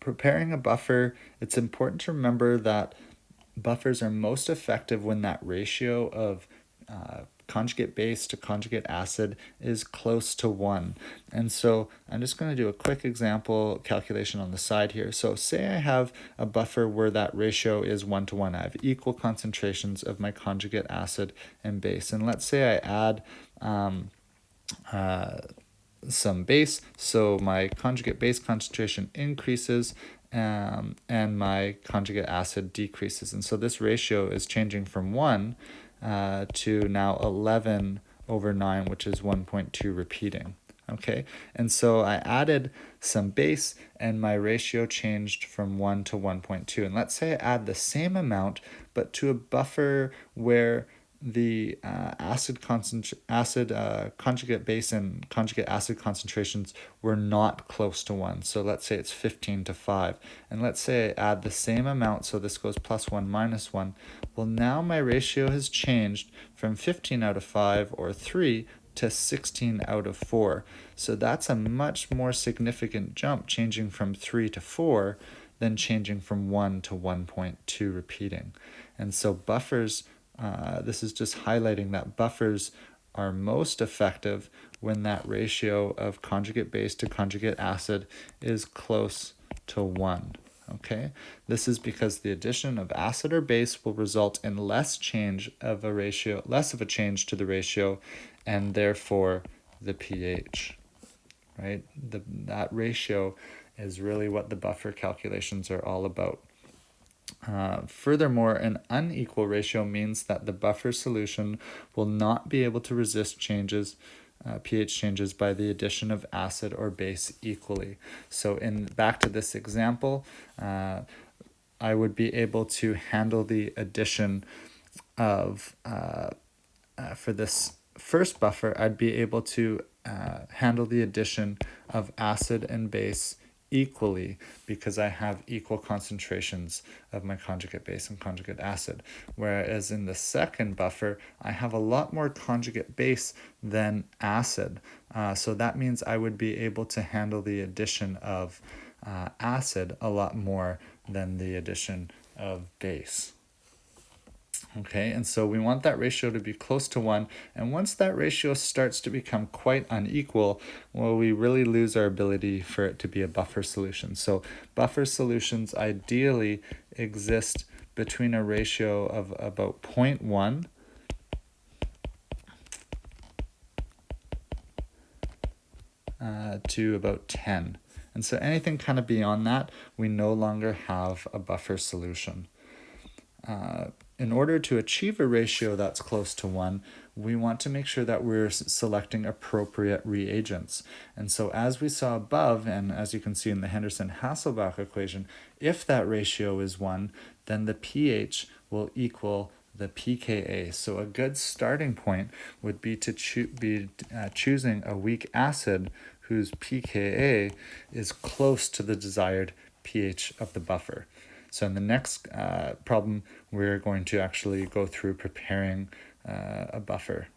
preparing a buffer, it's important to remember that buffers are most effective when that ratio of conjugate base to conjugate acid is close to 1. And so I'm just going to do a quick example calculation on the side here. So say I have a buffer where that ratio is 1 to 1. I have equal concentrations of my conjugate acid and base. And let's say I add some base, so my conjugate base concentration increases and my conjugate acid decreases. And so this ratio is changing from 1 to now 11 over 9, which is 1.2 repeating. Okay, and so I added some base and my ratio changed from 1 to 1.2. And let's say I add the same amount, but to a buffer where the conjugate base and conjugate acid concentrations were not close to 1. So let's say it's 15 to 5. And let's say I add the same amount, so this goes plus 1 minus 1. Well, now my ratio has changed from 15 out of 5, or 3, to 16 out of 4. So that's a much more significant jump, changing from 3 to 4 than changing from 1 to 1.2 repeating. And so buffers, this is just highlighting that buffers are most effective when that ratio of conjugate base to conjugate acid is close to 1. Okay, this is because the addition of acid or base will result in less of a change to the ratio, and therefore the pH. Right, that ratio is really what the buffer calculations are all about. Furthermore, an unequal ratio means that the buffer solution will not be able to resist pH changes by the addition of acid or base equally. So back to this example, I would be able to handle the addition of, for this first buffer, I'd be able to handle the addition of acid and base equally because I have equal concentrations of my conjugate base and conjugate acid. Whereas in the second buffer, I have a lot more conjugate base than acid. So that means I would be able to handle the addition of acid a lot more than the addition of base. Okay, and so we want that ratio to be close to 1, and once that ratio starts to become quite unequal, well, we really lose our ability for it to be a buffer solution. So buffer solutions ideally exist between a ratio of about 0.1 to about 10. And so anything kind of beyond that, we no longer have a buffer solution. In order to achieve a ratio that's close to 1, we want to make sure that we're selecting appropriate reagents. And so as we saw above, and as you can see in the Henderson-Hasselbalch equation, if that ratio is 1, then the pH will equal the pKa. So a good starting point would be to choosing a weak acid whose pKa is close to the desired pH of the buffer. So in the next problem, we're going to actually go through preparing a buffer.